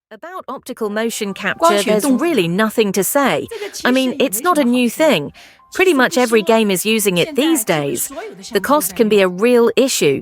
About optical motion capture, there's really nothing to say. I mean, it's not a new thing. Pretty much every game is using it these days. The cost can be a real issue,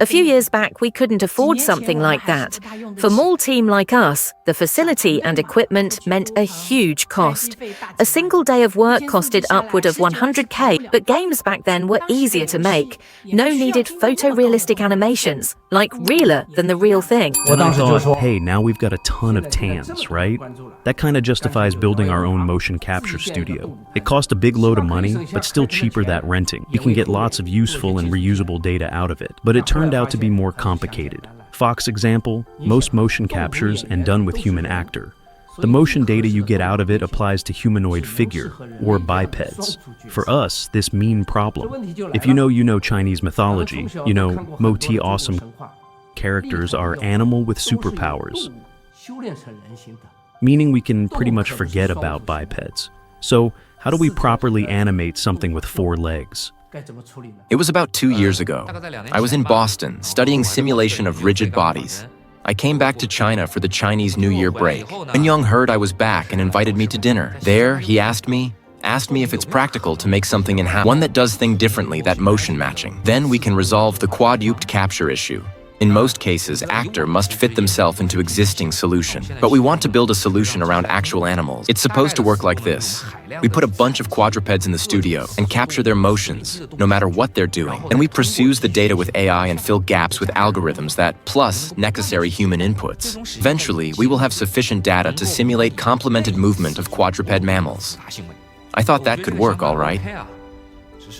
A few years back, we couldn't afford something like that. For a small team like us, the facility and equipment meant a huge cost. A single day of work costed upward of 100K, but games back then were easier to make. No needed photorealistic animations, like realer than the real thing. And I thought, hey, now we've got a ton of TANs, right? That kind of justifies building our own motion capture studio. It cost a big load of money, but still cheaper than renting. You can get lots of useful and reusable data out of it, but it turned out to be more complicated. Fox example, most motion captures and done with human actor. The motion data you get out of it applies to humanoid figure, or bipeds. For us, this mean problem. If you know Chinese mythology, Moti awesome characters are animal with superpowers, meaning we can pretty much forget about bipeds. So, how do we properly animate something with 4 legs? It was about 2 years ago. I was in Boston studying simulation of rigid bodies. I came back to China for the Chinese New Year break. When Young heard I was back and invited me to dinner. There, he asked me if it's practical to make something in-house, one that does things differently, that motion matching. Then we can resolve the quadruped capture issue. In most cases, actor must fit themselves into existing solution. But we want to build a solution around actual animals. It's supposed to work like this. We put a bunch of quadrupeds in the studio and capture their motions, no matter what they're doing. And we pursue the data with AI and fill gaps with algorithms that, plus necessary human inputs. Eventually, we will have sufficient data to simulate complemented movement of quadruped mammals. I thought that could work all right.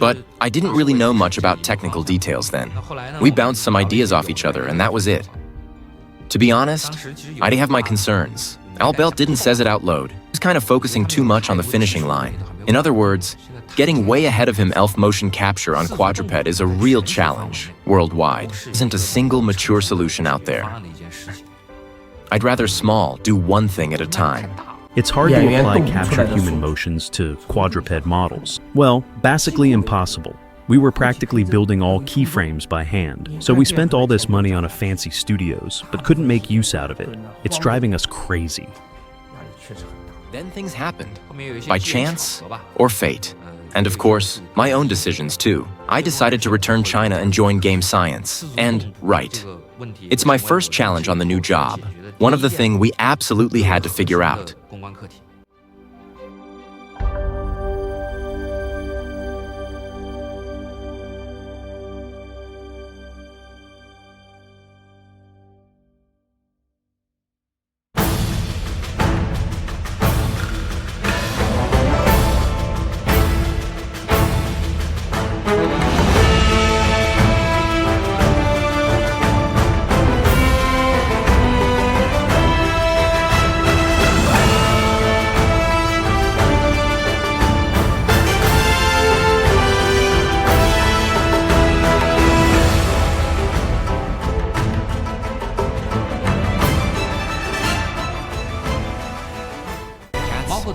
But I didn't really know much about technical details then. We bounced some ideas off each other, and that was it. To be honest, I have my concerns. Albert didn't say it out loud. He was kind of focusing too much on the finishing line. In other words, getting way ahead of him. Elf motion capture on quadruped is a real challenge worldwide. There isn't a single mature solution out there. I'd rather small, do one thing at a time. It's hard to apply captured human motions to quadruped models. Well, basically impossible. We were practically building all keyframes by hand. So we spent all this money on a fancy studios, but couldn't make use out of it. It's driving us crazy. Then things happened. By chance or fate. And of course, my own decisions too. I decided to return China and join game science. And right. It's my first challenge on the new job. One of the things we absolutely had to figure out.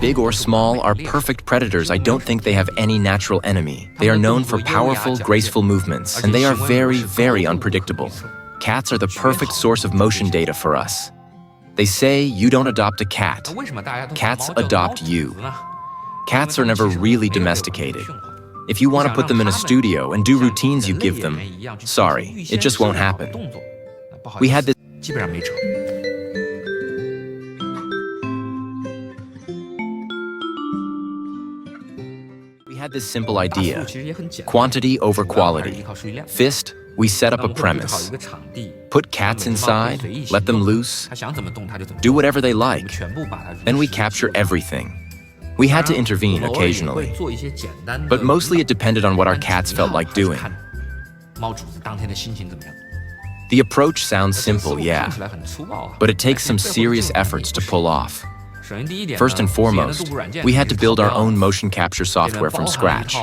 Big or small, are perfect predators. I don't think they have any natural enemy. They are known for powerful, graceful movements, and they are very, very unpredictable. Cats are the perfect source of motion data for us. They say you don't adopt a cat. Cats adopt you. Cats are never really domesticated. If you want to put them in a studio and do routines you give them, sorry, it just won't happen. We had this simple idea, quantity over quality. Fist, we set up a premise. Put cats inside, let them loose, do whatever they like. Then we capture everything. We had to intervene occasionally, but mostly it depended on what our cats felt like doing. The approach sounds simple, yeah, but it takes some serious efforts to pull off. First and foremost, we had to build our own motion capture software from scratch.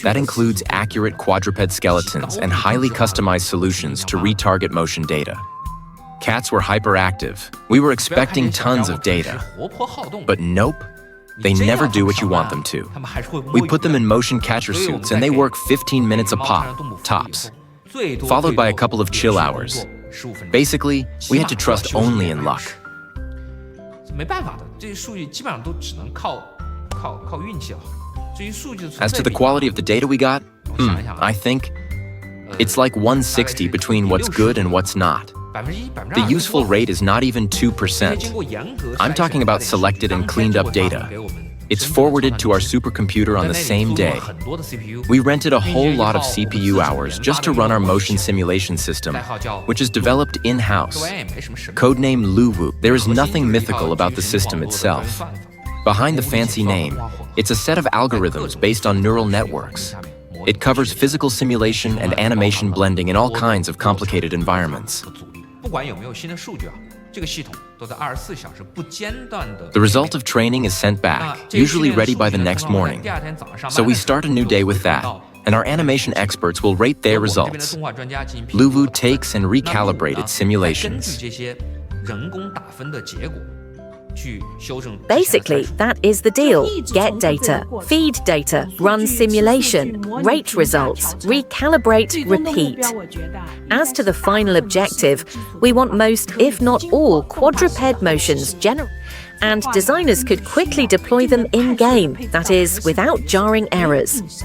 That includes accurate quadruped skeletons and highly customized solutions to retarget motion data. Cats were hyperactive. We were expecting tons of data. But nope, they never do what you want them to. We put them in motion capture suits and they work 15 minutes a pop, tops, followed by a couple of chill hours. Basically, we had to trust only in luck. As to the quality of the data we got, I think it's like 160 between what's good and what's not. The useful rate is not even 2%. I'm talking about selected and cleaned up data. It's forwarded to our supercomputer on the same day. We rented a whole lot of CPU hours just to run our motion simulation system, which is developed in-house. Codename Luwu. There is nothing mythical about the system itself. Behind the fancy name, it's a set of algorithms based on neural networks. It covers physical simulation and animation blending in all kinds of complicated environments. The result of training is sent back, usually ready by the next morning. So we start a new day with that, and our animation experts will rate their results. Luwu takes and recalibrates simulations. Basically, that is the deal. Get data, feed data, run simulation, rate results, recalibrate, repeat. As to the final objective, we want most, if not all, quadruped motions and designers could quickly deploy them in-game, that is, without jarring errors.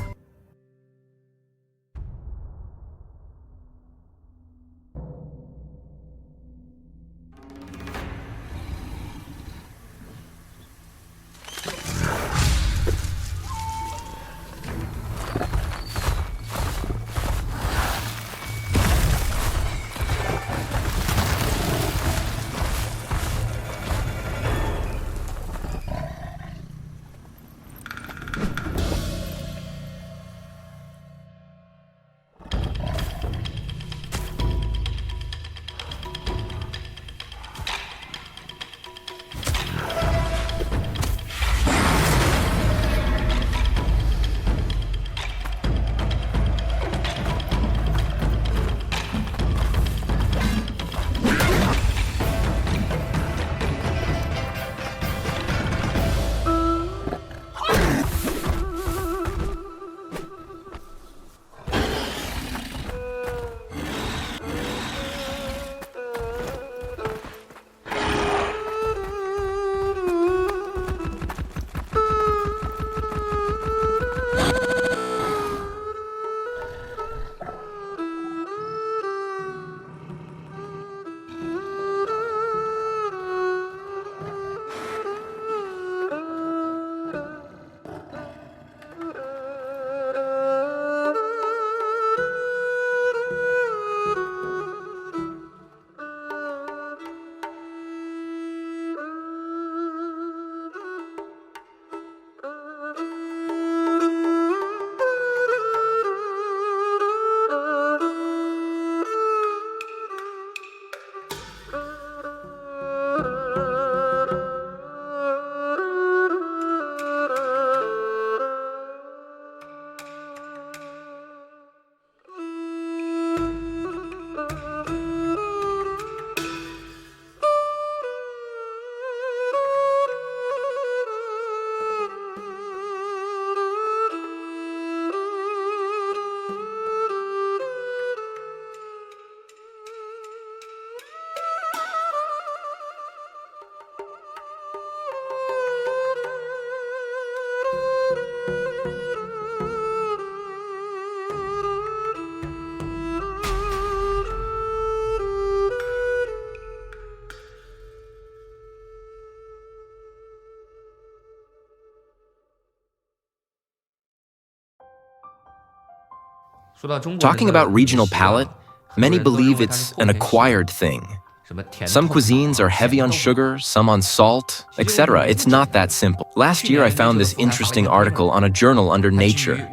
Talking about regional palate, many believe it's an acquired thing. Some cuisines are heavy on sugar, some on salt, etc. It's not that simple. Last year I found this interesting article on a journal under Nature.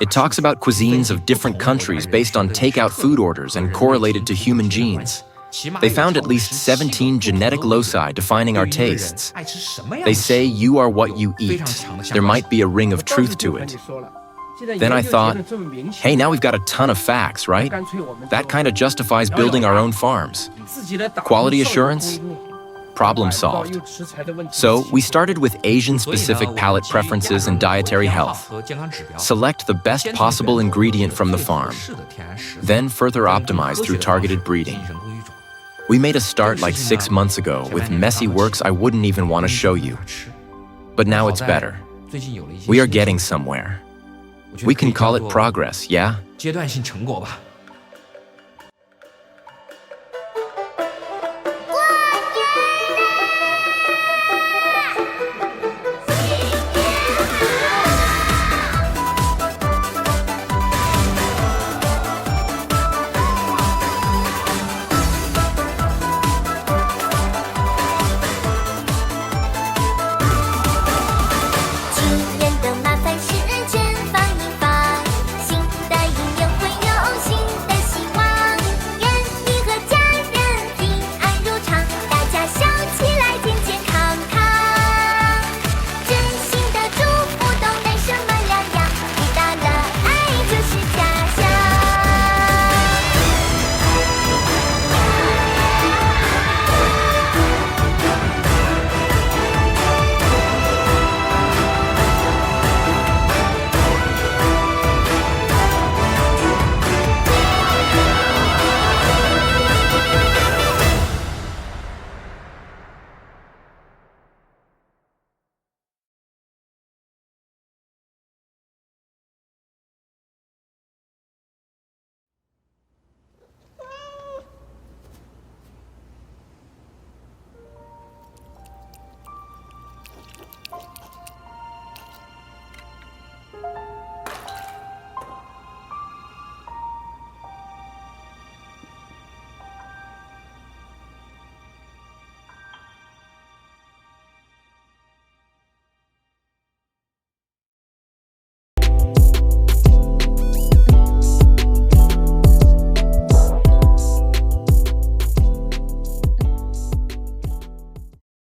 It talks about cuisines of different countries based on takeout food orders and correlated to human genes. They found at least 17 genetic loci defining our tastes. They say you are what you eat. There might be a ring of truth to it. Then I thought, hey, now we've got a ton of facts, right? That kind of justifies building our own farms. Quality assurance? Problem solved. So we started with Asian-specific palate preferences and dietary health. Select the best possible ingredient from the farm. Then further optimize through targeted breeding. We made a start like 6 months ago with messy works I wouldn't even want to show you. But now it's better. We are getting somewhere. We can call it progress, yeah? 阶段性成果吧。